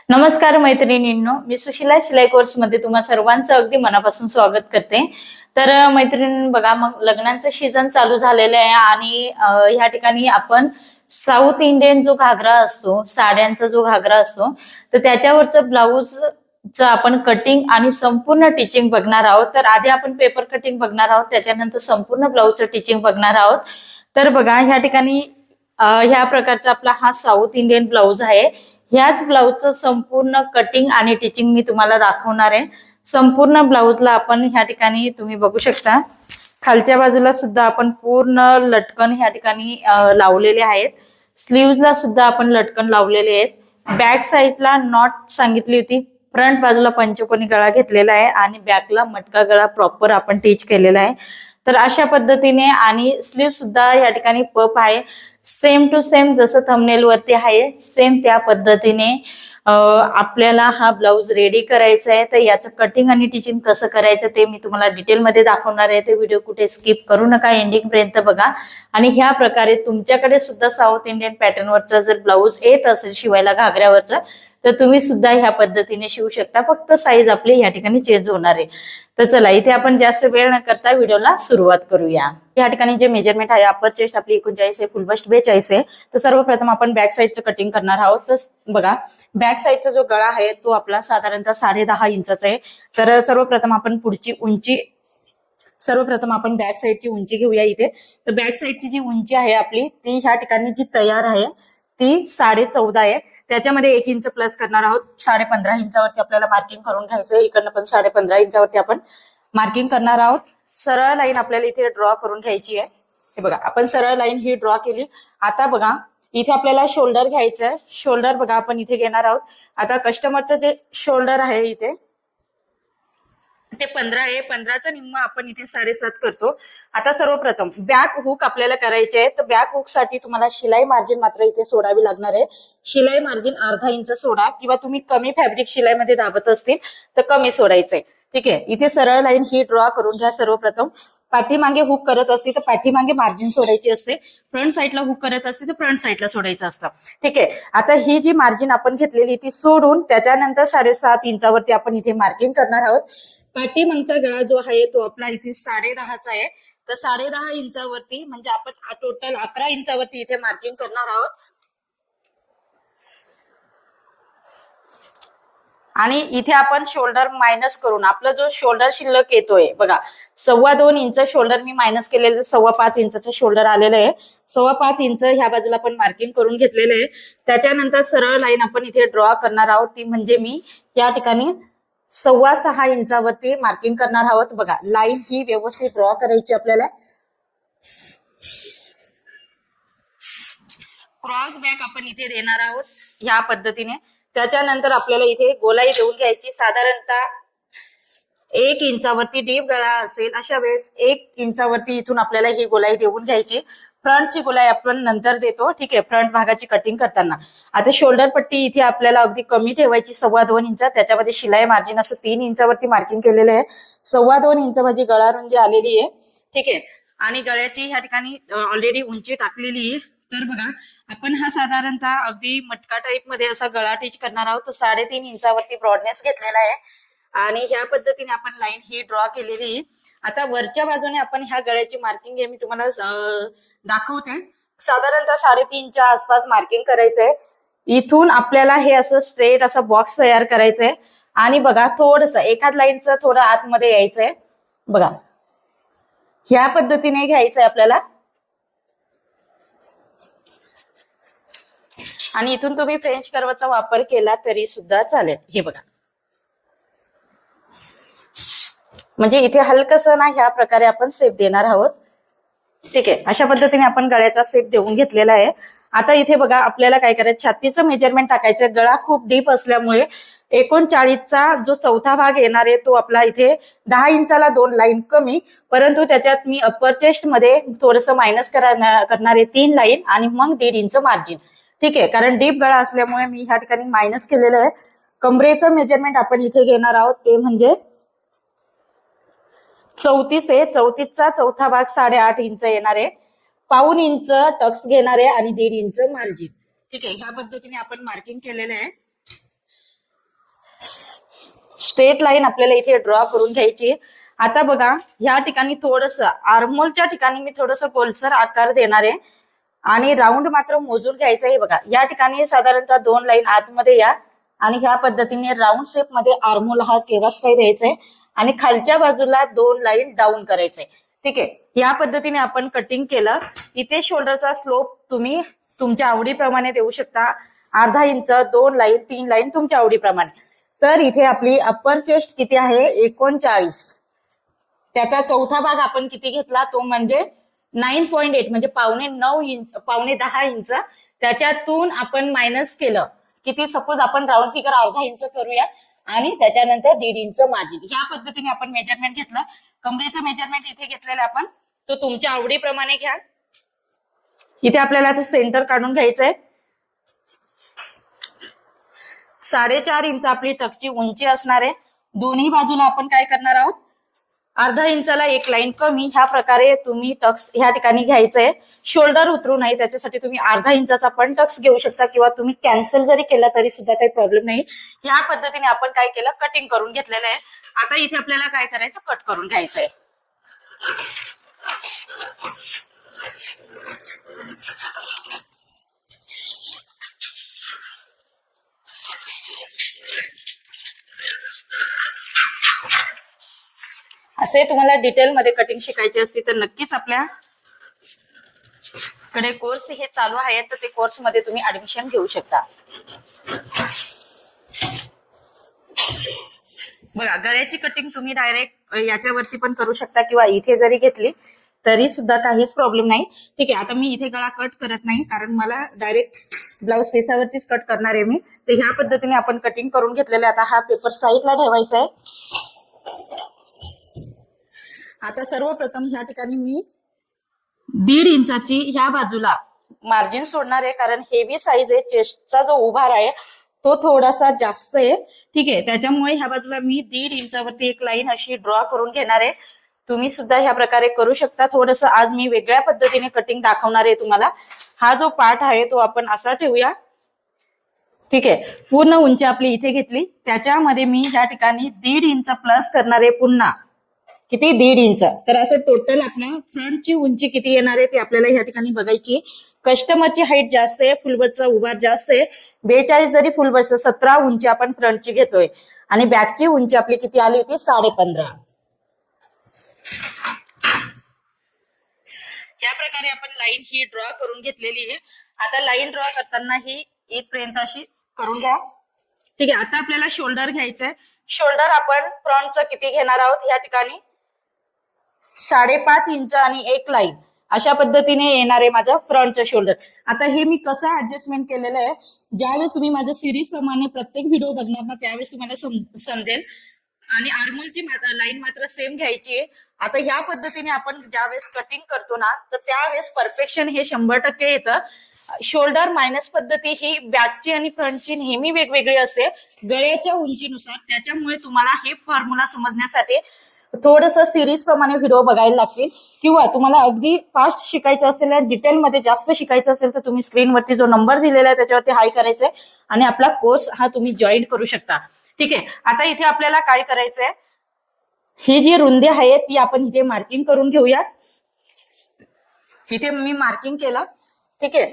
नमस्कार मैत्रिणींनो, मी सुशिला शिलाई कोर्स मध्ये तुम्हा सर्वांचं अगदी मनापासून स्वागत करते। तर मैत्रिणी बघा, मग लग्नाचं सीझन चालू झालेलं आहे आणि ह्या ठिकाणी आपण साऊथ इंडियन जो घागरा असतो, साड्यांचा जो घागरा असतो, तर त्याच्यावरचं ब्लाऊजचं आपण कटिंग आणि संपूर्ण टिचिंग बघणार आहोत। तर आधी आपण पेपर कटिंग बघणार आहोत, त्याच्यानंतर संपूर्ण ब्लाऊजचं टिचिंग बघणार आहोत। तर बघा, ह्या ठिकाणी ह्या प्रकारचा आपला हा साऊथ इंडियन ब्लाऊज आहे। ह्याच ब्लाऊजचं संपूर्ण कटिंग आणि टिचिंग मी तुम्हाला दाखवणार आहे। संपूर्ण ब्लाऊजला आपण ह्या ठिकाणी तुम्ही बघू शकता, खालच्या बाजूला सुद्धा आपण पूर्ण लटकन ह्या ठिकाणी लावलेले आहेत। स्लीव्हजला सुद्धा आपण लटकन लावलेले आहेत। बॅक साईडला नॉट सांगितली होती, फ्रंट बाजूला पंचकोनी गळा घेतलेला आहे आणि बॅकला मटका गळा प्रॉपर आपण टिच केलेला आहे। तर अशा पद्धतीने, आणि स्लीव सुद्धा या ठिकाणी पफ आहे, सेम टू सेम जसं थंबनेल वरती आहे सेम त्या पद्धतीने आपल्याला हा ब्लाऊज रेडी करायचा आहे। तर याचं कटिंग आणि टिचिंग कसं करायचं ते मी तुम्हाला डिटेलमध्ये दाखवणार आहे। ते व्हिडिओ कुठे स्किप करू नका, एंडिंग पर्यंत बघा। आणि ह्या प्रकारे तुमच्याकडे सुद्धा साऊथ इंडियन पॅटर्नवरचा जर ब्लाऊज येत असेल शिवायला घागऱ्यावरचा, तर तुम्ही सुद्धा ह्या पद्धतीने शिवू शकता, फक्त साईज आपली या ठिकाणी चेंज होणार आहे। तर चला, इथे आपण जास्त वेळ न करता व्हिडिओला सुरुवात करूया। या ठिकाणी जे मेजरमेंट आहे, अपर चेस्ट आपली 39 आहे, फुल बस्ट 42 आहे। तर सर्वप्रथम आपण बॅक साईडचं कटिंग करणार आहोत। तर बघा, बॅक साईडचा जो गळा आहे तो आपला साधारणतः 10.5 इंचाचा आहे। तर सर्वप्रथम आपण बॅक साईडची उंची घेऊया इथे। तर बॅक साईडची जी उंची आहे आपली, ती ह्या ठिकाणी जी तयार आहे ती 14.5 आहे। त्याच्यामध्ये 1 इंच प्लस करणार आहोत। 15.5 इंचावरती आपल्याला मार्किंग करून घ्यायचंय। इकडनं पण 15.5 इंचावरती आपण मार्किंग करणार आहोत। सरळ लाईन आपल्याला इथे ड्रॉ करून घ्यायची आहे। हे बघा, आपण सरळ लाईन ही ड्रॉ केली। आता बघा, इथे आपल्याला शोल्डर घ्यायचंय। शोल्डर बघा आपण इथे घेणार आहोत। आता कस्टमरचं जे शोल्डर आहे इथे ते 15 आहे, 15चं निम्म आपण इथे 7.5 करतो। आता सर्वप्रथम बॅक हुक आपल्याला करायचे आहे। तर बॅक हुक साठी तुम्हाला शिलाई मार्जिन मात्र इथे सोडावी लागणार आहे। शिलाई मार्जिन अर्धा इंच सोडा, किंवा तुम्ही कमी फॅब्रिक शिलाईमध्ये दाबत असतील तर कमी सोडायचंय। ठीक आहे, इथे सरळ लाईन ही ड्रॉ करून घ्या। सर्वप्रथम पाठीमागे हुक करत असते तर पाठीमागे मार्जिन सोडायची असते, फ्रंट साईडला हुक करत असते तर फ्रंट साईडला सोडायचं असतं। ठीक आहे, आता ही जी मार्जिन आपण घेतलेली ती सोडून त्याच्यानंतर 7.5 इंचावरती आपण इथे मार्किंग करणार आहोत। पाठीमागचा गळा जो आहे तो आपला इथे 10.5चा आहे। तर 10.5 इंचावरती म्हणजे आपण टोटल 11 इंचावरती इथे मार्किंग करणार आहोत। आणि इथे आपण शोल्डर मायनस करून आपला जो शोल्डर शिल्लक येतोय बघा, 2.25 इंच शोल्डर मी मायनस केलेलं, 5.25 इंचाचं शोल्डर आलेलं आहे। 5.25 इंच ह्या बाजूला आपण मार्किंग करून घेतलेलं आहे। त्याच्यानंतर सरळ लाईन आपण इथे ड्रॉ करणार आहोत, ती म्हणजे मी या ठिकाणी 6.25 इंचावरती मार्किंग करणार आहोत। बघा, लाईन ही व्यवस्थित ड्रॉ करायची आपल्याला। क्रॉस बॅक आपण इथे देणार आहोत ह्या पद्धतीने। त्याच्यानंतर आपल्याला इथे गोलाई देऊन घ्यायची। साधारणतः 1 इंचावरती डीप गळा असेल अशा वेळेस 1 इंचावरती इथून आपल्याला ही गोलाई देऊन घ्यायची। फ्रंटची गोलाई आपण नंतर देतो, ठीक आहे, फ्रंट भागाची कटिंग करताना। आता शोल्डर पट्टी इथे आपल्याला अगदी कमी ठेवायची, 2.25 इंच। त्याच्यामध्ये शिलाई मार्जिन असं 3 इंचावरती मार्किंग केलेलं आहे। 2.25 इंच माझी गळा रुंदी आलेली आहे। ठीक आहे, आणि गळ्याची ह्या ठिकाणी ऑलरेडी उंची टाकलेली आहे। तर बघा, आपण हा साधारणतः अगदी मटका टाईप मध्ये असा गळा टिच करणार आहोत। तर 3.5 इंचावरती ब्रॉडनेस घेतलेला आहे आणि ह्या पद्धतीने आपण लाईन ही ड्रॉ केलेली आहे। आता वरच्या बाजूने आपण ह्या गळ्याची मार्किंग आहे मी तुम्हाला दाखवते। साधारणतः 3.5च्या आसपास मार्किंग करायचंय। इथून आपल्याला हे असं स्ट्रेट असा बॉक्स तयार करायचंय आणि बघा, थोडस एखाद लाईनचं थोडं आतमध्ये यायचंय। बघा, ह्या पद्धतीने घ्यायचंय आपल्याला, आणि इथून तुम्ही फ्रेंच कर्वचा वापर केला तरी सुद्धा चालेल। हे बघा, म्हणजे इथे हलकसं ना ह्या प्रकारे आपण सेप देणार आहोत। ठीक आहे, अशा पद्धतीने आपण गळ्याचा सेप देऊन घेतलेला आहे। आता इथे बघा, आपल्याला काय करायचं, छातीचं मेजरमेंट टाकायचं। गळा खूप डीप असल्यामुळे 39चा जो चौथा भाग येणार आहे तो आपला इथे 10 इंचाला 2 लाईन कमी, परंतु त्याच्यात मी अप्पर चेस्ट मध्ये थोडस मायनस करणार आहे 3 लाईन आणि मग 1.5 इंच मार्जिन। ठीक आहे, कारण डीप गळा असल्यामुळे मी ह्या ठिकाणी मायनस केलेलं आहे। कमरेचं मेजरमेंट आपण इथे घेणार आहोत, ते म्हणजे 34 आहे। 34चा चौथा भाग 8.5 इंच येणार आहे। 1.25 इंच टक्स घेणार आहे आणि 1.5 इंच मार्जिन। ठीक आहे, ह्या पद्धतीने आपण मार्किंग केलेलं आहे। स्ट्रेट लाईन आपल्याला इथे ड्रॉ करून घ्यायची. आता बघा या ठिकाणी थोडस आर्महोलच्या ठिकाणी मी थोडस गोलसर आकार देणार आहे आणि राऊंड मात्र मोजून घ्यायचं आहे. बघा या ठिकाणी साधारणतः 2 लाईन आतमध्ये या आणि ह्या पद्धतीने राऊंड शेप मध्ये आर्महोल हा केव्हाच काही द्यायचंय आणि खालच्या बाजूला 2 लाईन डाऊन करायचंय. ठीक आहे, या पद्धतीने आपण कटिंग केलं. इथे शोल्डरचा स्लोप तुम्ही तुमच्या आवडीप्रमाणे देऊ शकता, अर्धा इंच, 2 लाईन, 3 लाईन तुमच्या आवडीप्रमाणे. तर इथे आपली अप्पर चेस्ट किती आहे 39, त्याचा चौथा भाग आपण किती घेतला तो म्हणजे 9.8 म्हणजे 9.5 इंच. त्याच्यातून आपण मायनस केलं किती, सपोज आपण राऊंड फिगर अर्धा इंच करूया आणि त्याच्यानंतर 1.5 इंच मार्जिन. ह्या पद्धतीने आपण मेजरमेंट घेतलं. कमरेचं मेजरमेंट इथे घेतलेलं आपण, तो तुमच्या आवडीप्रमाणे घ्या. इथे आपल्याला आता सेंटर काढून घ्यायचंय. 4.5 इंच आपली टक्सची उंची असणार आहे. दोन्ही बाजूला आपण काय करणार आहोत, अर्धा इंचाला 1 लाईन कमी. ह्या प्रकारे तुम्ही टक्स ह्या ठिकाणी घ्यायचंय. शोल्डर उतरू नये त्याच्यासाठी तुम्ही अर्धा इंचाचा पण टक्स घेऊ शकता किंवा तुम्ही कॅन्सल जरी केला तरी सुद्धा काही प्रॉब्लेम नाही. ह्या पद्धतीने आपण काय केलं, कटिंग करून घेतलेलं आहे. आता इथे आपल्याला काय करायचं, कट करून घ्यायचंय. असे तुम्हाला डिटेलमध्ये कटिंग शिकायची असती तर नक्कीच आपल्याकडे कोर्स हे चालू आहे, तर ते कोर्स मध्ये तुम्ही ऍडमिशन घेऊ शकता. बघा गळ्याची कटिंग तुम्ही डायरेक्ट याच्यावरती पण करू शकता किंवा इथे जरी घेतली तरी सुद्धा काहीच प्रॉब्लेम नाही. ठीक आहे, आता मी इथे गळा कट करत नाही कारण मला डायरेक्ट ब्लाऊज पीसावरतीच कट करणार आहे मी. तर ह्या पद्धतीने आपण कटिंग करून घेतलेलं. आता हा पेपर साईडला ठेवायचा आहे. आता सर्वप्रथम ह्या ठिकाणी मी 1.5 इंचाची ह्या बाजूला मार्जिन सोडणार आहे कारण हेवी साईज आहे. चेस्टचा जो उभार आहे तो थोडासा जास्त आहे. ठीक आहे, त्याच्यामुळे ह्या बाजूला मी 1.5 इंचावरती एक लाईन अशी ड्रॉ करून घेणार आहे. तुम्ही सुद्धा ह्या प्रकारे करू शकता. थोडंसं आज मी वेगळ्या पद्धतीने कटिंग दाखवणार आहे तुम्हाला. हा जो पार्ट आहे तो आपण असा ठेवूया. ठीक आहे, पूर्ण उंची आपली इथे घेतली, त्याच्यामध्ये मी ह्या ठिकाणी 1.5 इंच प्लस करणार आहे. पुन्हा किती, 1.5 इंच. तर असं टोटल आपल्या फ्रंटची उंची किती येणार आहे ते आपल्याला ह्या ठिकाणी बघायची. कस्टमरची हाईट जास्त आहे, फुलबसचा उभार जास्त आहे. 42 जरी फुलबस 17 उंची आपण फ्रंटची घेतोय आणि बॅकची उंची आपली किती आली होती 15.5. या प्रकारे आपण लाईन ही ड्रॉ करून घेतलेली आहे. आता लाईन ड्रॉ करताना ही इथपर्यंत अशी करून घ्या. ठीक आहे, आता आपल्याला शोल्डर घ्यायचंय. शोल्डर आपण फ्रंटचं किती घेणार आहोत, या ठिकाणी 5.5 इंच आणि 1 लाईन अशा पद्धतीने येणार आहे माझं फ्रंटचं शोल्डर. आता हे मी कसं ऍडजस्टमेंट केलेलं आहे, ज्यावेळेस तुम्ही माझ्या सिरीज प्रमाणे प्रत्येक व्हिडिओ बघणार ना त्यावेळेस तुम्हाला समजेल. आणि आर्मोलची लाईन मात्र सेम घ्यायची आहे. आता ह्या पद्धतीने आपण ज्यावेळेस कटिंग करतो ना तर त्यावेळेस परफेक्शन हे 100% येतं. शोल्डर मायनस पद्धती ही बॅकची आणि फ्रंटची नेहमी वेगवेगळी असते गळ्याच्या उंचीनुसार. त्याच्यामुळे तुम्हाला हे फॉर्म्युला समजण्यासाठी थोडस सिरीज प्रमाणे व्हिडिओ बघायला लागतील किंवा तुम्हाला अगदी फास्ट शिकायचं असेल डिटेलमध्ये जास्त शिकायचं असेल तर तुम्ही स्क्रीनवरती जो नंबर दिलेला आहे त्याच्यावरती हाय करायचंय आणि आपला कोर्स हा तुम्ही जॉईन करू शकता. ठीक आहे, आता इथे आपल्याला काय करायचंय, ही जी रुंदी आहे ती आपण इथे मार्किंग करून घेऊया. इथे मी मार्किंग केलं. ठीक आहे,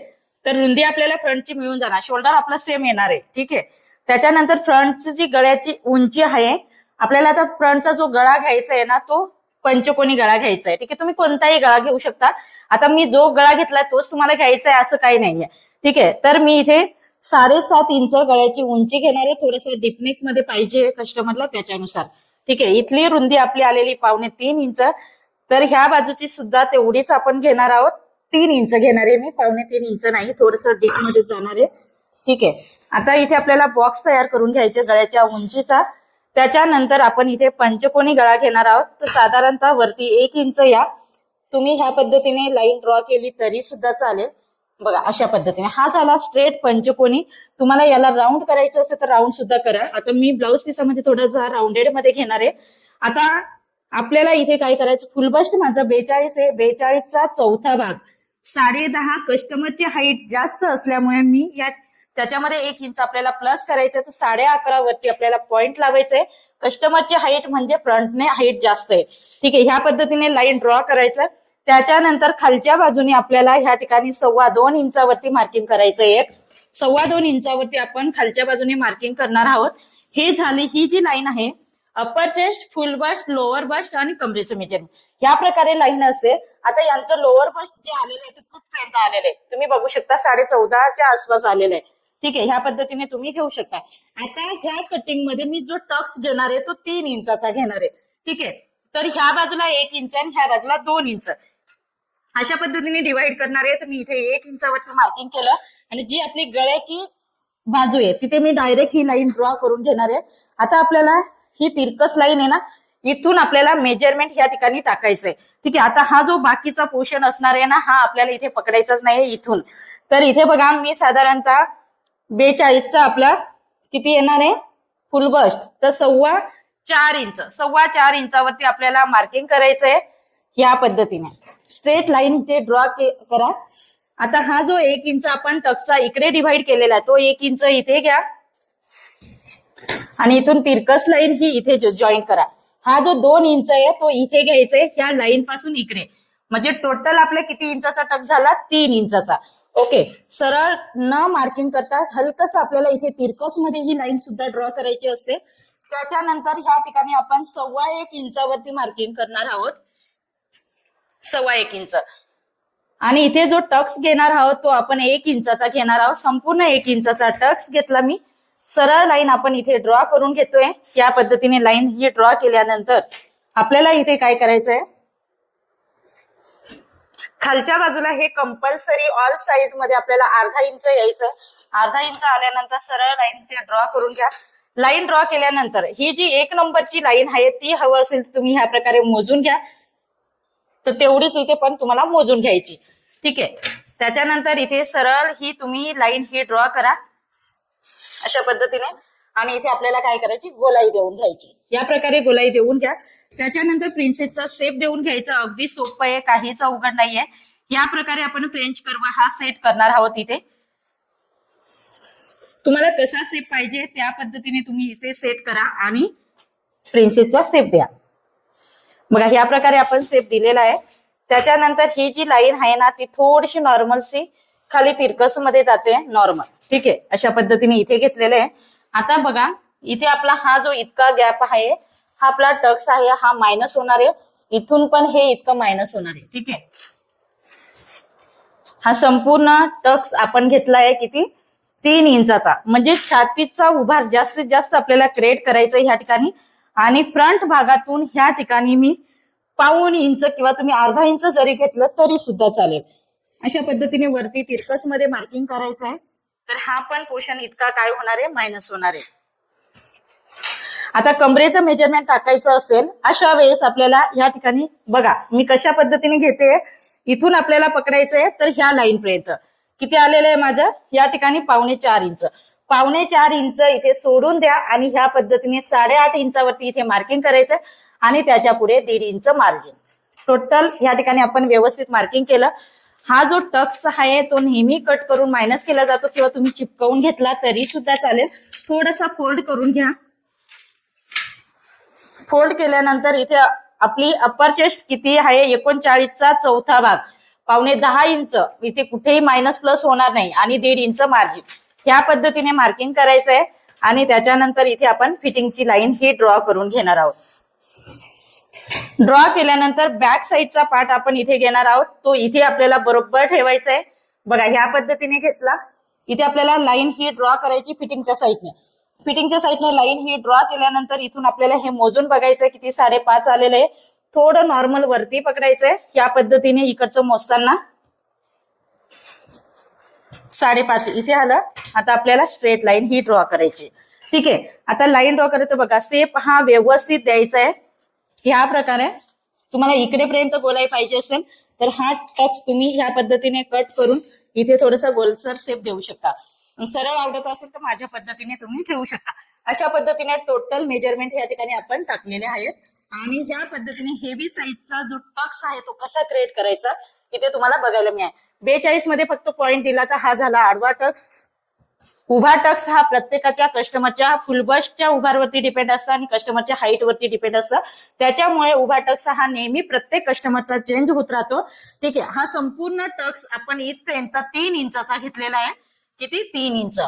तर रुंदी आपल्याला फ्रंटची मिळून जाणार. शोल्डर आपला सेम येणार आहे. ठीक आहे, त्याच्यानंतर फ्रंटची जी गळ्याची उंची आहे आपल्याला, आता फ्रंटचा जो गळा घ्यायचा आहे ना तो पंचकोनी गळा घ्यायचा आहे. ठीक आहे, तुम्ही कोणताही गळा घेऊ शकता. आता मी जो गळा घेतलाय तोच तुम्हाला घ्यायचा आहे असं काही नाहीये. ठीक आहे, तर मी इथे 7.5 इंच गळ्याची उंची घेणार आहे. थोडंसं डीपनेक मध्ये पाहिजे कस्टमरला त्याच्यानुसार. ठीक आहे, इथली रुंदी आपली आलेली 2.25 इंच. तर ह्या बाजूची सुद्धा तेवढीच आपण घेणार आहोत. 3 इंच घेणार आहे मी, 2.25 इंच नाही, थोडंसं डीप मध्ये जाणार आहे. ठीक आहे, आता इथे आपल्याला बॉक्स तयार करून घ्यायचे गळ्याच्या उंचीचा. त्याच्यानंतर आपण इथे पंचकोनी गळा घेणार आहोत. तर साधारणतः वरती 1 इंच या. तुम्ही ह्या पद्धतीने लाईन ड्रॉ केली तरी सुद्धा चालेल. बघा अशा पद्धतीने हा झाला स्ट्रेट पंचकोनी. तुम्हाला याला राऊंड करायचं असेल तर राऊंड सुद्धा करा. आता मी ब्लाऊज पीसामध्ये थोडासा राऊंडेड मध्ये घेणार आहे. आता आपल्याला इथे काय करायचं, फुलबस्ट माझा 42 आहे, 42चा चौथा भाग 10.5. कस्टमरची हाईट जास्त असल्यामुळे मी त्याच्यामध्ये 1 इंच आपल्याला प्लस करायचं. तर 11.5 वरती आपल्याला पॉइंट लावायचंय. कस्टमरची हाईट म्हणजे फ्रंटने हाईट जास्त आहे. ठीक आहे, ह्या पद्धतीने लाईन ड्रॉ करायचं. त्याच्यानंतर खालच्या बाजूने आपल्याला ह्या ठिकाणी 2.25 इंचावरती मार्किंग करायचं आहे. 2.25 इंचावरती आपण खालच्या बाजूने मार्किंग करणार आहोत. हे झाली ही जी लाईन आहे upper chest, full bust, lower bust आणि कमरेचं मेजरमेंट, या प्रकारे लाईन असते. आता यांचं लोअर बस्ट जे आलेलं आहे ते कुठपर्यंत आलेलं आहे तुम्ही बघू शकता, 14.5च्या आसपास आलेलं आहे. ठीक आहे, ह्या पद्धतीने तुम्ही घेऊ शकता. आता ह्या कटिंग मध्ये मी जो टक्स घेणार आहे तो 3 इंचाचा घेणार आहे. ठीक आहे, तर ह्या बाजूला 1 इंच आणि ह्या बाजूला 2 इंच अशा पद्धतीने डिवाइड करणार आहे. तर मी इथे 1 इंचावरती मार्किंग केलं आणि जी आपली गळ्याची बाजू आहे तिथे मी डायरेक्ट ही लाईन ड्रॉ करून घेणार आहे. आता आपल्याला ही तिरकस लाईन आहे ना, इथून आपल्याला मेजरमेंट या ठिकाणी टाकायचंय. ठीक आहे, आता हा जो बाकीचा पोर्शन असणार आहे ना, हा आपल्याला इथे पकडायचाच नाही इथून. तर इथे बघा मी साधारणतः 42चा आपला किती येणार आहे फुल बस्ट, तर 4.25 इंच, 4.25 इंचावरती आपल्याला मार्किंग करायचंय. या पद्धतीने स्ट्रेट लाईन इथे ड्रॉ करा. आता हा जो 1 इंच आपण टक्सचा इकडे डिव्हाइड केलेला आहे तो 1 इंच इथे घ्या आणि इथून तिरकस लाईन ही इथे जॉईन करा. हा जो 2 इंच आहे तो इथे घ्यायचा ह्या लाईन पासून इकडे, म्हणजे टोटल आपल्या किती इंचाचा टक्स झाला 3 इंचाचा. ओके, सरळ न मार्किंग करता हलकस आपल्याला इथे तिरकस मध्ये ही लाईन सुद्धा ड्रॉ करायची असते. त्याच्यानंतर ह्या ठिकाणी आपण 1.25 इंचावरती मार्किंग करणार आहोत, 1.25 इंच. आणि इथे जो टक्स घेणार आहोत तो आपण 1 इंचाचा घेणार आहोत. संपूर्ण 1 इंचाचा टक्स घेतला मी. सरळ लाईन आपण इथे ड्रॉ करून घेतोय. या पद्धतीने लाईन ही ड्रॉ केल्यानंतर आपल्याला इथे काय करायचंय, खालच्या बाजूला हे कंपल्सरी ऑल साइज मध्ये आपल्याला 1/2 इंच यायचं. 1/2 इंच आल्यानंतर सरळ लाईन इथे ड्रॉ करून घ्या. लाईन ड्रॉ केल्यानंतर ही जी 1 नंबरची लाईन आहे ती हवं असेल तर तुम्ही ह्या प्रकारे मोजून घ्या, तर तेवढीच इथे पण तुम्हाला मोजून घ्यायची. ठीक आहे, त्याच्यानंतर इथे सरळ ही तुम्ही लाईन ही ड्रॉ करा अशा पद्धतीने. आणि इथे आपल्याला काय करायची, गोलाई देऊन घ्यायची. या प्रकारे गोलाई देऊन घ्या. त्याच्यानंतर प्रिन्सेसचा शेप देऊन घ्यायचा. अगदी सोपं आहे, काहीच अवघड नाहीये. या प्रकारे आपण फ्रेंच कर्व हा सेट करणार आहोत. इथे तुम्हाला कसा शेप पाहिजे त्या पद्धतीने तुम्ही इथे सेट करा आणि प्रिन्सेसचा शेप द्या. बघा ह्या प्रकारे आपण शेप दिलेला आहे. त्याच्यानंतर ही जी लाईन आहे ना ती थोडीशी नॉर्मलशी खाली तिरकस मध्ये जाते नॉर्मल. ठीक आहे, अशा पद्धतीने इथे घेतलेलं आहे. आता बघा इथे आपला हा जो इतका गॅप आहे हा आपला टक्स आहे, हा मायनस होणार आहे. इथून पण हे इतकं मायनस होणार आहे. ठीक आहे, हा संपूर्ण टक्स आपण घेतला आहे किती 3 इंचाचा, म्हणजे छातीचा उभार जास्तीत जास्त आपल्याला क्रिएट करायचं ह्या ठिकाणी. आणि फ्रंट भागातून ह्या ठिकाणी मी 1.25 इंच किंवा तुम्ही 1/2 इंच जरी घेतलं तरी सुद्धा चालेल. अशा पद्धतीने वरती तिरकस मध्ये मार्किंग करायचं आहे. तर हा पण पोर्शन इतका काय होणार आहे, मायनस होणार आहे. आता कमरेचं मेजरमेंट टाकायचं असेल अशा वेळेस आपल्याला या ठिकाणी बघा मी कशा पद्धतीने घेते. इथून आपल्याला पकडायचंय तर ह्या लाईन पर्यंत किती आलेलं आहे माझं, या ठिकाणी 4.25 इंच. 4.25 इंच इथे सोडून द्या आणि ह्या पद्धतीने 8.5 इंचावरती इथे मार्किंग करायचंय आणि त्याच्या पुढे 1.5 इंच मार्जिन. टोटल या ठिकाणी आपण व्यवस्थित मार्किंग केलं. हा जो टक्स आहे तो नेहमी कट करून मायनस केला जातो किंवा तुम्ही चिपकवून घेतला तरी सुद्धा चालेल. थोडासा फोल्ड करून घ्या. फोल्ड केल्यानंतर इथे आपली अप्पर चेस्ट किती आहे 39चा चौथा भाग, 9.5 इंच इथे कुठेही मायनस प्लस होणार नाही आणि 1.5 इंच मार्जिन. ह्या पद्धतीने मार्किंग करायचंय आणि त्याच्यानंतर इथे आपण फिटिंगची लाईन ही ड्रॉ करून घेणार आहोत. ड्रॉ केल्यानंतर बॅक साईडचा पार्ट आपण इथे घेणार आहोत, तो इथे आपल्याला बरोबर ठेवायचा आहे. बघा ह्या पद्धतीने घेतला. इथे आपल्याला लाईन ही ड्रॉ करायची फिटिंगच्या साईडने. फिटिंगच्या साईडने लाईन ही ड्रॉ केल्यानंतर इथून आपल्याला हे मोजून बघायचंय किती 5.5 आलेलं आहे. थोडं नॉर्मल वरती पकडायचंय. या पद्धतीने इकडचं मोजताना 5.5 इथे आलं. आता आपल्याला स्ट्रेट लाईन ही ड्रॉ करायची. ठीक आहे, आता लाईन ड्रॉ करायचं बघा शेप हा व्यवस्थित द्यायचा आहे. ह्या प्रकारे तुम्हाला इकडेपर्यंत गोलाई पाहिजे असेल तर हा टक्स तुम्ही ह्या पद्धतीने कट करून इथे थोडासा गोलसर शेप देऊ शकता. सरळ आवडत असेल तर माझ्या पद्धतीने तुम्ही ठेवू शकता. अशा पद्धतीने टोटल मेजरमेंट या ठिकाणी आपण टाकलेले आहेत. आणि ह्या पद्धतीने हेवी साईजचा जो टक्स आहे तो कसा क्रिएट करायचा इथे तुम्हाला बघायला मिळेल. 42 मध्ये फक्त पॉइंट दिला तर हा झाला आडवा टक्स, उभा टक्स हा प्रत्येकाच्या कस्टमरच्या फुलबस्टच्या उभारवरती डिपेंड असतं आणि कस्टमरच्या हाईट वरती डिपेंड असतं. त्याच्यामुळे उभा टक्स हा नेहमी प्रत्येक कस्टमरचा चेंज होत राहतो. ठीक आहे, हा संपूर्ण टक्स आपण इथपर्यंत 3 इंचाचा घेतलेला आहे. किती? 3 इंच.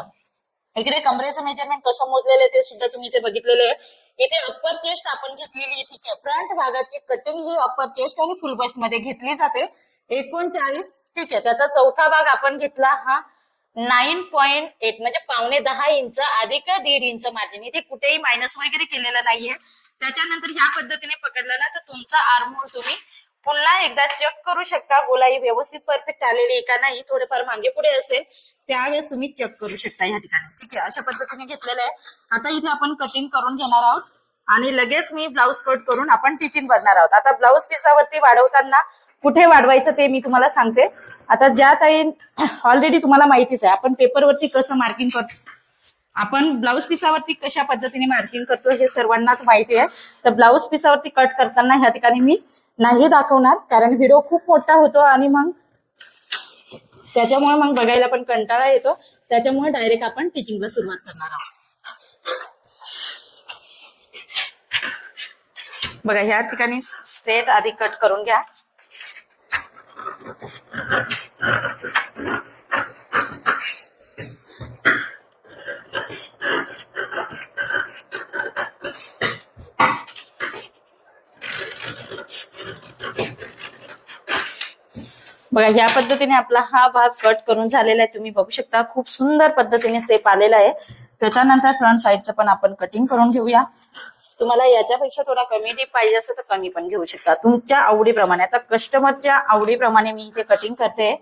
इकडे कमरेचं मेजरमेंट कसं मोजलेलं आहे ते सुद्धा तुम्ही इथे बघितलेलं आहे. इथे अप्पर चेस्ट आपण घेतलेली आहे. ठीक आहे, फ्रंट भागाची कटिंग ही अप्पर चेस्ट आणि फुल बस्ट मध्ये घेतली जाते. 39. ठीक आहे, त्याचा चौथा भाग आपण घेतला हा 9.8 म्हणजे 9.5 इंच अधिक 1.5 इंच मार्जिन. इथे कुठेही मायनस वगैरे केलेलं नाहीये. त्याच्यानंतर ह्या पद्धतीने पकडलं ना तर तुमचा आर्महोल तुम्ही पुन्हा एकदा चेक करू शकता. गोलाई व्यवस्थित परफेक्ट आलेली आहे का नाही, थोडेफार मागे पुढे असेल त्यावेळेस तुम्ही चेक करू शकता या ठिकाणी. ठीक आहे, अशा पद्धतीने घेतलेलं आहे. आता इथे आपण कटिंग करून घेणार आहोत आणि लगेच मी ब्लाऊज कट करून आपण टिचिंग बनणार आहोत. आता ब्लाऊज पिसावरती वाढवताना कुठे वाढवायचं ते मी तुम्हाला सांगते. आता ज्या काही ऑलरेडी तुम्हाला माहितीच आहे आपण पेपरवरती कसं मार्किंग करतो, आपण ब्लाऊज पिसावरती कशा पद्धतीने मार्किंग करतो हे सर्वांनाच माहिती आहे. तर ब्लाऊज पिसावरती कट करताना ह्या ठिकाणी मी नाही दाखवणार कारण व्हिडिओ खूप मोठा होतो आणि मग त्याच्यामुळे मग बघायला पण कंटाळा येतो. त्याच्यामुळे डायरेक्ट आपण टिचिंगला सुरुवात करणार आहोत. बघा ह्या ठिकाणी स्ट्रेट आधी कट करून घ्या. बघा या पद्धतीने आपला हा भाग कट करून झालेला आहे. तुम्ही बघू शकता खूप सुंदर पद्धतीने शेप आलेला आहे. त्याच्यानंतर फ्रंट साईडचं पण आपण कटिंग करून घेऊया. तुम्हाला याच्यापेक्षा थोडा कमी डीप पाहिजे असेल तर कमी पण घेऊ शकता तुमच्या आवडीप्रमाणे. आता कस्टमरच्या आवडीप्रमाणे मी इथे कटिंग करते.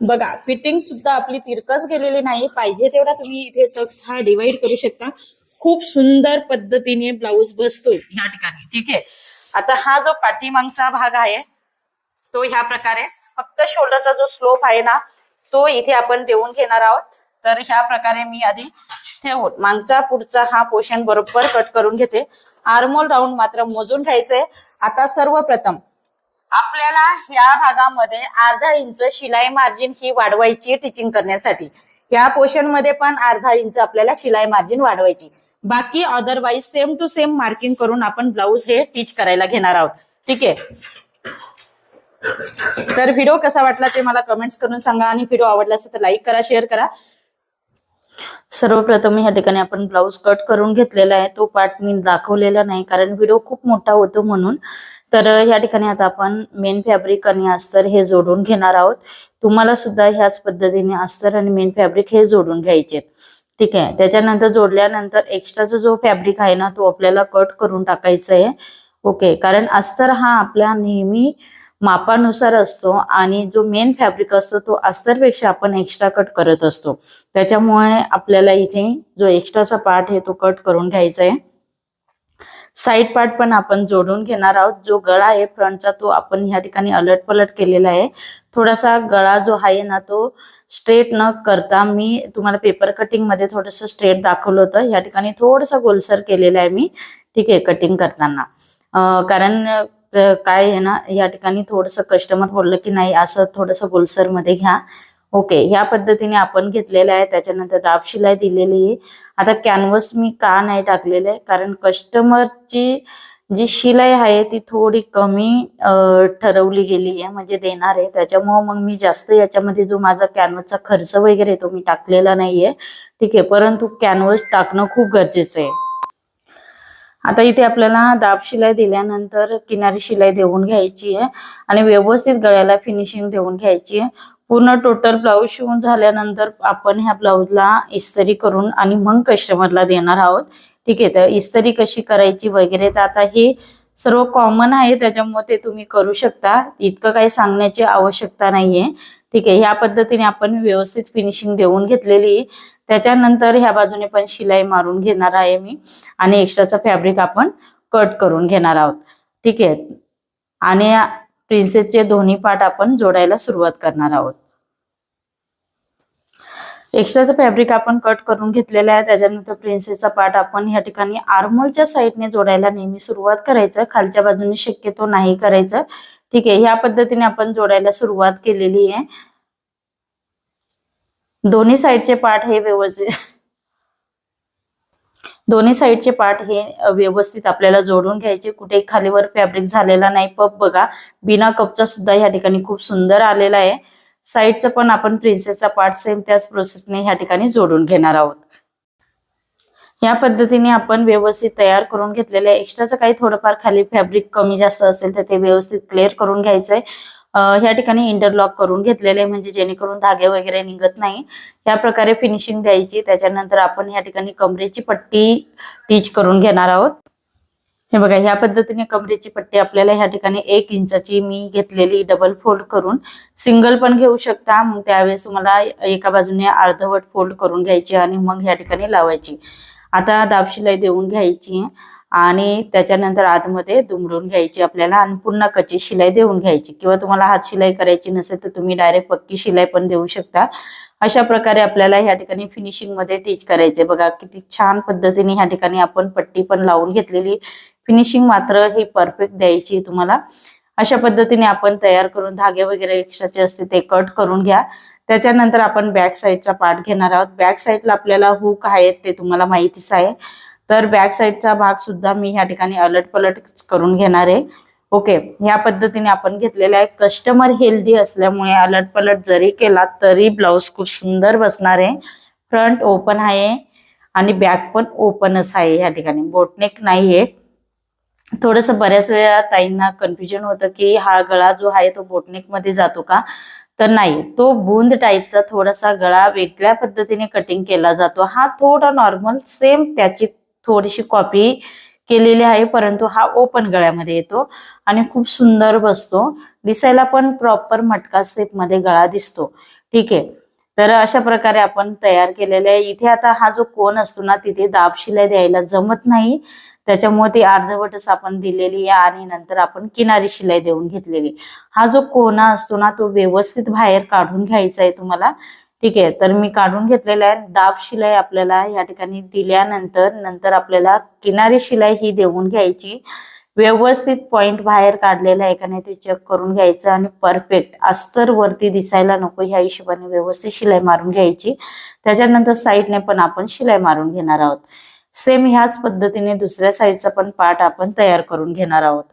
बघा फिटिंग सुद्धा आपली तिरकस गेलेली नाही. पाहिजे तेवढा तुम्ही इथे टक्स हा डिवाइड करू शकता. खूप सुंदर पद्धतीने ब्लाऊज बसतो या ठिकाणी. ठीक आहे, आता हा जो पाठीमागचा भाग आहे तो ह्या प्रकारे फक्त शोल्डरचा जो स्लोप आहे ना तो इथे आपण देऊन घेणार आहोत. तर ह्या प्रकारे मी आधी ठेवून मागचा पुढचा हा पोर्शन बरोबर कट करून घेते. आर्महोल राऊंड मात्र मोजून घ्यायचंय. आता सर्वप्रथम आपल्याला ह्या भागामध्ये अर्धा इंच शिलाई मार्जिन ही वाढवायची टिचिंग करण्यासाठी. या पोर्शन मध्ये पण अर्धा इंच आपल्याला शिलाई मार्जिन वाढवायची. बाकी otherwise same to same marking करून आपण ब्लाऊज हे टिच करायला घेणार आहोत. ठीक आहे, तर व्हिडिओ कसा वाटला ते मला कमेंट्स करून सांगा आणि व्हिडिओ आवडला असेल तर लाईक करा, शेअर करा. सर्वप्रथम या ठिकाणी आपण ब्लाऊज कट करून घेतलेला आहे. तो पार्ट मी दाखवलेला नाही कारण व्हिडिओ खूप मोठा होतो म्हणून. तर या ठिकाणी आता आपण मेन फॅब्रिक आणि अस्तर हे जोडून घेणार आहोत. तुम्हाला सुद्धा ह्याच पद्धतीने अस्तर आणि मेन फॅब्रिक हे जोडून घ्यायचे. ठीक आहे, त्याच्यानंतर जोडल्यानंतर एक्स्ट्राचा जो फॅब्रिक आहे ना तो आपल्याला कट करून टाकायचा आहे. ओके, कारण अस्तर हा आपल्या नेहमी मापानुसार असतो आणि जो मेन फॅब्रिक असतो तो अस्तरपेक्षा आपण एक्स्ट्रा कट करत असतो. त्याच्यामुळे आपल्याला इथे जो एक्स्ट्राचा पार्ट आहे तो कट करून घ्यायचा आहे. साइड पार्ट पण आपण जोडून घेणार आहोत. जो गळा आहे फ्रंटचा तो आपण ह्या ठिकाणी अलट पलट केलेला आहे. थोडासा गळा जो आहे ना तो स्ट्रेट न करता मी तुम्हाला पेपर कटिंग मध्ये थोडस स्ट्रेट दाखवलं होतं. या ठिकाणी थोडसा गोलसर केलेला आहे मी. ठीक आहे, कटिंग करताना कारण काय आहे ना या ठिकाणी थोडस कस्टमर बोललं की नाही असं थोडस गोलसर मध्ये घ्या. ओके, ह्या पद्धतीने आपण घेतलेलं आहे. त्याच्यानंतर दाब शिलाई दिलेली आहे. आता कॅनव्हस मी का नाही टाकलेलं आहे कारण कस्टमरची जी शिलाई आहे ती थोडी कमी ठरवली गेली आहे म्हणजे देणार आहे. त्याच्यामुळे मग मी जास्त याच्यामध्ये जो माझा कॅनव्हसचा खर्च वगैरे तो मी टाकलेला नाहीये. ठीक आहे, परंतु कॅनव्हस टाकणं खूप गरजेचं आहे. आता इथे आपल्याला दाब शिलाई दिल्यानंतर किनारी शिलाई देऊन घ्यायची आहे आणि व्यवस्थित गळ्याला फिनिशिंग देऊन घ्यायची आहे. पूर्ण टोटल ब्लाऊज शिवून झाल्यानंतर आपण ह्या ब्लाऊजला इस्त्री करून आणि मग कस्टमरला देणार आहोत. ठीक आहे, तर इस्त्री कशी करायची वगैरे तर आता हे सर्व कॉमन आहे त्याच्यामुळे ते तुम्ही करू शकता. इतकं काही सांगण्याची आवश्यकता नाहीये. ठीक आहे, ह्या पद्धतीने आपण व्यवस्थित फिनिशिंग देऊन घेतलेली. त्याच्यानंतर ह्या बाजूने पण शिलाई मारून घेणार आहे मी आणि एक्स्ट्राचा फॅब्रिक आपण कट करून घेणार आहोत. ठीक आहे, आणि प्रिन्सेसचे दोन्ही पार्ट आपण जोडायला सुरुवात करणार आहोत. एक्स्ट्राचं फॅब्रिक आपण कट करून घेतलेलं आहे. त्याच्यानंतर प्रिन्सेसचा पार्ट आपण या ठिकाणी आर्महोलच्या साईडने जोडायला नेहमी सुरुवात करायचं, खालच्या बाजूने शक्यतो नाही करायचं. ठीक आहे, ह्या पद्धतीने आपण जोडायला सुरुवात केलेली आहे. दोन्ही साईडचे पार्ट हे व्यवस्थित आपल्याला जोडून घ्यायचे. कुठे खालीवर फॅब्रिक झालेला नाही. पप बघा बिना कपचा सुद्धा ह्या ठिकाणी खूप सुंदर आलेला आहे. साईडचा पण आपण प्रिन्सेसचा पार्ट सेम त्याच प्रोसेसने ह्या ठिकाणी जोडून घेणार आहोत. या पद्धतीने आपण व्यवस्थित तयार करून घेतलेले आहे. एक्स्ट्राचं काही थोडंफार खाली फॅब्रिक कमी जास्त असेल तर ते व्यवस्थित क्लिअर करून घ्यायचंय. ह्या ठिकाणी इंटरलॉक करून घेतलेले आहे म्हणजे जेणेकरून धागे वगैरे निघत नाही. या प्रकारे फिनिशिंग द्यायची. त्याच्यानंतर आपण ह्या ठिकाणी कमरेची पट्टी टिच करून घेणार आहोत. हे बघा ह्या पद्धतीने कमरेची पट्टी आपल्याला ह्या ठिकाणी 1 इंचाची मी घेतलेली डबल फोल्ड करून, सिंगल पण घेऊ शकता. मग त्यावेळेस तुम्हाला एका बाजूने अर्धवट फोल्ड करून घ्यायची आणि मग ह्या ठिकाणी लावायची. आता दाब शिलाई देऊन घ्यायची आणि त्याच्यानंतर आतमध्ये दुमडून घ्यायची आपल्याला आणि पुन्हा कच्ची शिलाई देऊन घ्यायची. किंवा तुम्हाला हात शिलाई करायची नसेल तर तुम्ही डायरेक्ट पक्की शिलाई पण देऊ शकता. अशा प्रकारे आपल्याला ह्या ठिकाणी फिनिशिंग मध्ये टिच करायचे. बघा किती छान पद्धतीने ह्या ठिकाणी आपण पट्टी पण लावून घेतलेली. फिनिशिंग मात्र ही परफेक्ट द्यायची तुम्हाला. अशा पद्धतीने आपण तयार करून धागे वगैरे एक्स्ट्राचे असते ते कट करून घ्या. त्याच्यानंतर आपण बॅक साईडचा पार्ट घेणार आहोत. बॅक साईडला आपल्याला हुक आहेत ते तुम्हाला माहितीच आहे. तर बॅक साईडचा भाग सुद्धा मी ह्या ठिकाणी अलट पलट करून घेणार आहे. ओके, ह्या पद्धतीने आपण घेतलेला आहे. कस्टमर हेल्दी असल्यामुळे अलट पलट जरी केला तरी ब्लाउज खूप सुंदर बसणार आहे. फ्रंट ओपन आहे आणि बॅक पण ओपनच आहे. ह्या ठिकाणी बोटनेक नाहीये. थोडस बऱ्याच वेळा ताईंना कन्फ्युजन होतं की हा गळा जो आहे तो बोटनेक मध्ये जातो का, तर नाही, तो बूंद टाईपचा थोडासा गळा वेगळ्या पद्धतीने कटिंग केला जातो. हा थोडा नॉर्मल सेम त्याची थोडीशी कॉपी केलेली आहे, परंतु हा ओपन गळ्यामध्ये येतो आणि खूप सुंदर बसतो. दिसायला पण प्रॉपर मटका शेप मध्ये गळा दिसतो. ठीक आहे, तर अशा प्रकारे आपण तयार केलेले आहे. इथे आता हा जो कोन असतो ना तिथे दाब शिलाई द्यायला जमत नाही, त्याच्यामुळे ती अर्धवटच आपण दिलेली आहे आणि नंतर आपण किनारी शिलाई देऊन घेतलेली. हा जो कोना असतो ना तो व्यवस्थित बाहेर काढून घ्यायचा आहे तुम्हाला. ठीक आहे, तर मी काढून घेतलेला आहे. दाब शिलाई आपल्याला या ठिकाणी दिल्यानंतर आपल्याला किनारी शिलाई ही देऊन घ्यायची. व्यवस्थित पॉइंट बाहेर काढलेला आहे का नाही ते चेक करून घ्यायचं आणि परफेक्ट अस्तर वरती दिसायला नको ह्या हिशोबाने व्यवस्थित शिलाई मारून घ्यायची. त्याच्यानंतर साईडने पण आपण शिलाई मारून घेणार आहोत. सेम ह्याच पद्धतीने दुसऱ्या साईडचा पण पार्ट आपण तयार करून घेणार आहोत.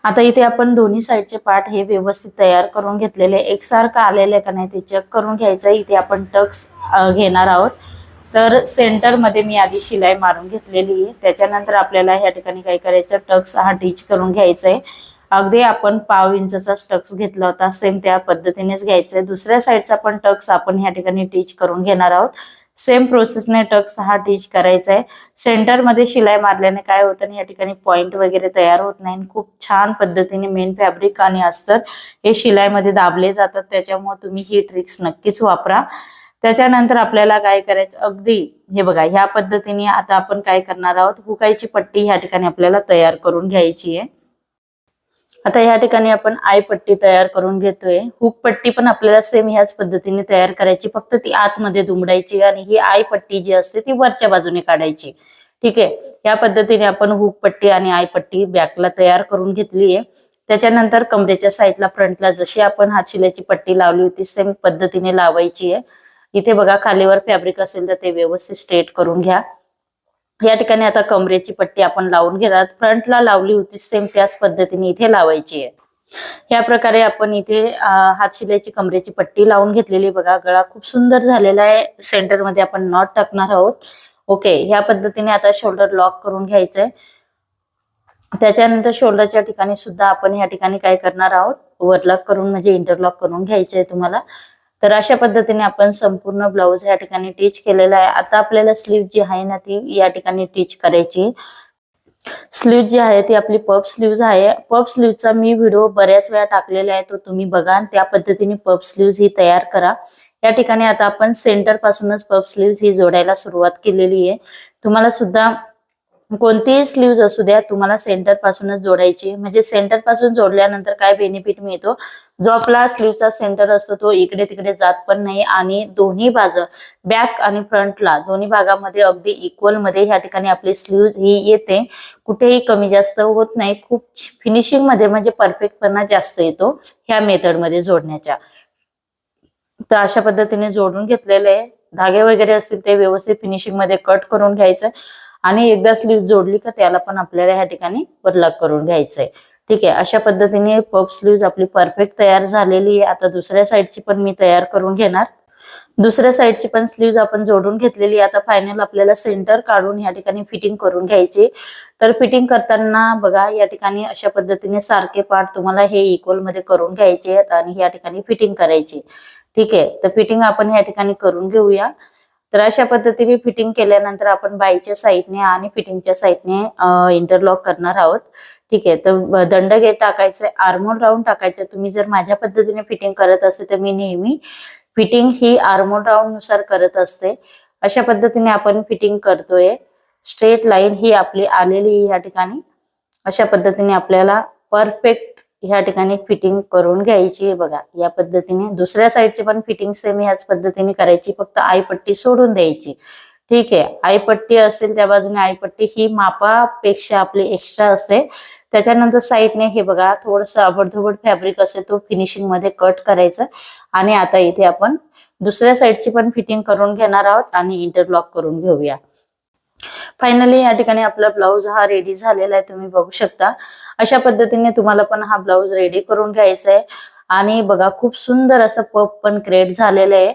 आता इथे आपण दोन्ही साईडचे पार्ट हे व्यवस्थित तयार करून घेतलेले, एकसारखं आलेले का नाही ते चेक करून घ्यायचं. इथे आपण टक्स घेणार आहोत. तर सेंटर मध्ये मी आधी शिलाई मारून घेतलेली आहे. त्याच्यानंतर आपल्याला ह्या ठिकाणी काय करायचं, टक्स हा टिच करून घ्यायचा आहे. अगदी आपण 1/2 इंचचा टक्स घेतला होता सेम त्या पद्धतीनेच घ्यायचंय. दुसऱ्या साईडचा पण टक्स आपण ह्या ठिकाणी टिच करून घेणार आहोत. सेम प्रोसेसने टक्स हा टिच करायचा आहे. सेंटर मध्ये शिलाई मारल्याने काय होतं ना या ठिकाणी पॉइंट वगैरे तयार होत नाही. खूप छान पद्धतीने मेन फॅब्रिक आणि अस्तर हे शिलाईमध्ये दाबले जातात. त्याच्यामुळे तुम्ही ही ट्रिक्स नक्कीच वापरा. त्याच्यानंतर आपल्याला काय करायचं, अगदी हे बघा ह्या पद्धतीने आता आपण काय करणार आहोत, हुकायची पट्टी ह्या ठिकाणी आपल्याला तयार करून घ्यायची आहे. आता ह्या ठिकाणी आपण आय पट्टी तयार करून घेतोय. हुक पट्टी पण आपल्याला सेम ह्याच पद्धतीने तयार करायची, फक्त ती आतमध्ये दुमडायची आणि ही आय पट्टी जी असते ती वरच्या बाजूने काढायची. ठीक आहे, या पद्धतीने आपण हुक पट्टी आणि आय पट्टी बॅकला तयार करून घेतली आहे. त्याच्यानंतर कमरेच्या साईडला फ्रंटला जशी आपण हात शिलाईची पट्टी लावली होती सेम पद्धतीने लावायची आहे. इथे बघा खालीवर फॅब्रिक असेल तर ते व्यवस्थित स्ट्रेट करून घ्या. या ठिकाणी आता कमरेची पट्टी आपण लावून घेणार. फ्रंटला लावली होती सेम त्याच पद्धतीने इथे लावायची आहे. या प्रकारे आपण इथे हात शिलाईची कमरेची पट्टी लावून घेतलेली. बघा गळा खूप सुंदर झालेला आहे. सेंटर मध्ये आपण नॉट टाकणार आहोत. ओके, ह्या पद्धतीने आता शोल्डर लॉक करून घ्यायचंय. त्याच्यानंतर शोल्डरच्या ठिकाणी सुद्धा आपण या ठिकाणी काय करणार आहोत, ओव्हरलॉक करून म्हणजे इंटरलॉक करून घ्यायचंय तुम्हाला. तर अशा पद्धतीने आपण संपूर्ण ब्लाउज या ठिकाणी टिच केलेला आहे. आता आपल्याला स्लीव जी आहे ना ती या ठिकाणी टिच करायची. स्लीव जी आहे ती आपली पफ स्लीव्ज आहे. पफ स्लीवचा मी व्हिडिओ बऱ्याच वेळा टाकलेला आहे, तो तुम्ही बघा आणि त्या पद्धतीने पफ स्लीव्ज ही तयार करा. या ठिकाणी आता आपण सेंटर पासूनच पफ स्लीव्ज ही जोडायला सुरुवात केलेली आहे. तुम्हाला सुद्धा कोणतीही स्लीव्ज असू द्या तुम्हाला सेंटर पासूनच जोडायची. म्हणजे सेंटर पासून जोडल्यानंतर काय बेनिफिट मिळतो, जो आपला स्लीवचा सेंटर असतो तो इकडे तिकडे जात पण नाही आणि दोन्ही बाजू बॅक आणि फ्रंटला दोन्ही भागामध्ये अगदी इक्वल मध्ये ह्या ठिकाणी आपली स्लीव्ज ही येते. कुठेही कमी जास्त होत नाही. खूप फिनिशिंग मध्ये म्हणजे परफेक्टपणा जास्त येतो ह्या मेथड मध्ये जोडण्याच्या. तर अशा पद्धतीने जोडून घेतलेले आहे. धागे वगैरे असतील ते व्यवस्थित फिनिशिंग मध्ये कट करून घ्यायचं आणि एकदा स्लीव जोडली का त्याला पण आपल्याला ह्या ठिकाणी वरलाग करून घ्यायचंय. ठीक आहे, अशा पद्धतीने पफ स्लीव्ह आपली परफेक्ट तयार झालेली आहे. आता दुसऱ्या साईडची पण मी तयार करून घेणार. दुसऱ्या साईडची पण स्लीव्ह आपण जोडून घेतलेली. आता फायनल आपल्याला सेंटर काढून या ठिकाणी फिटिंग करून घ्यायची. तर फिटिंग करताना बघा या ठिकाणी अशा पद्धतीने सारखे पार्ट तुम्हाला हे इक्वल मध्ये करून घ्यायचे आणि या ठिकाणी फिटिंग करायची. ठीक आहे, तर फिटिंग आपण या ठिकाणी करून घेऊया. तर अशा पद्धतीने फिटिंग केल्यानंतर आपण बाईच्या साईडने आणि फिटिंगच्या साईडने इंटरलॉक करणार आहोत. ठीक आहे, तर दंड घे टाकायचंय, आर्मोल राऊंड टाकायचं. तुम्ही जर माझ्या पद्धतीने फिटिंग करत असेल तर मी नेहमी फिटिंग ही आर्मोल राऊंड नुसार करत असते. अशा पद्धतीने आपण फिटिंग करतोय. स्ट्रेट लाईन ही आपली आलेली या ठिकाणी. अशा पद्धतीने आपल्याला परफेक्ट ह्या ठिकाणी फिटिंग करून घ्यायची आहे. बघा या पद्धतीने दुसऱ्या साईडची पण फिटिंग सेम ह्याच पद्धतीने करायची, फक्त आईपट्टी सोडून द्यायची. ठीक आहे, आईपट्टी असेल त्या बाजूने आईपट्टी ही मापापेक्षा आपली एक्स्ट्रा असते. त्याच्यानंतर साईडने हे बघा थोडस आबडधोबड फॅब्रिक असेल तो फिनिशिंग मध्ये कट करायचं. आणि आता इथे आपण दुसऱ्या साईडची पण फिटिंग करून घेणार आहोत आणि इंटरलॉक करून घेऊया. फायनली या ठिकाणी आपला ब्लाऊज हा रेडी झालेला आहे, तुम्ही बघू शकता. अशा पद्धतीने तुम्हाला पण हा ब्लाऊज रेडी करून घ्यायचा आहे. आणि बघा खूप सुंदर असं पफ पण क्रिएट झालेलं आहे.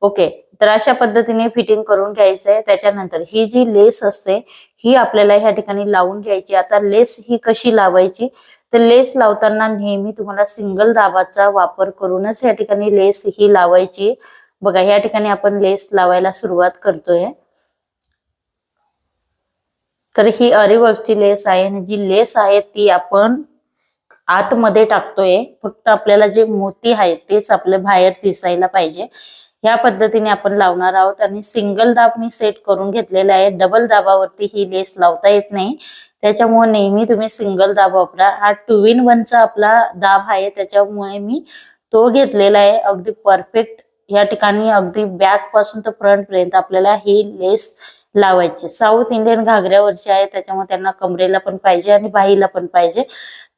ओके, तर अशा पद्धतीने फिटिंग करून घ्यायचंय. त्याच्यानंतर ही जी लेस असते ही आपल्याला ह्या ठिकाणी लावून घ्यायची. आता लेस ही कशी लावायची, तर लेस लावताना नेहमी तुम्हाला सिंगल दाबाचा वापर करूनच या ठिकाणी लेस ही लावायची. बघा या ठिकाणी आपण लेस लावायला सुरुवात करतोय. तर ही अरीवर्कची लेस आहे आणि जी लेस आहे ती आपण आतमध्ये टाकतोय. फक्त आपल्याला जे मोती आहे तेच आपले बाहेर दिसायला पाहिजे. या पद्धतीने आपण लावणार आहोत आणि सिंगल दाब मी सेट करून घेतलेला आहे. डबल दाबावरती ही लेस लावता येत नाही, त्याच्यामुळे नेहमी तुम्ही सिंगल दाब वापरा. हा 2 in 1 चा आपला दाब आहे, त्याच्यामुळे मी तो घेतलेला आहे. अगदी परफेक्ट या ठिकाणी अगदी बॅक पासून तर फ्रंट पर्यंत आपल्याला ही लेस लावायची. साऊथ इंडियन घागऱ्यावरची आहे, त्याच्यामुळे त्यांना कमरेला पण पाहिजे आणि बाहीला पण पाहिजे.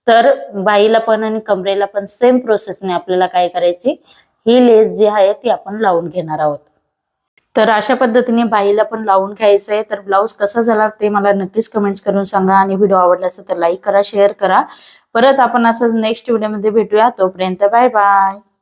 तर बाहीला पण आणि कमरेला पण सेम प्रोसेसने आपल्याला काय करायची, ही लेस जी आहे ती आपण लावून घेणार आहोत. तर अशा पद्धतीने बाहीला पण लावून घ्यायचंय. तर ब्लाऊज कसा झाला ते मला नक्कीच कमेंट्स करून सांगा आणि व्हिडिओ आवडला असेल तर लाईक करा, शेअर करा. परत आपण असंच नेक्स्ट व्हिडिओमध्ये भेटूया. तोपर्यंत बाय बाय.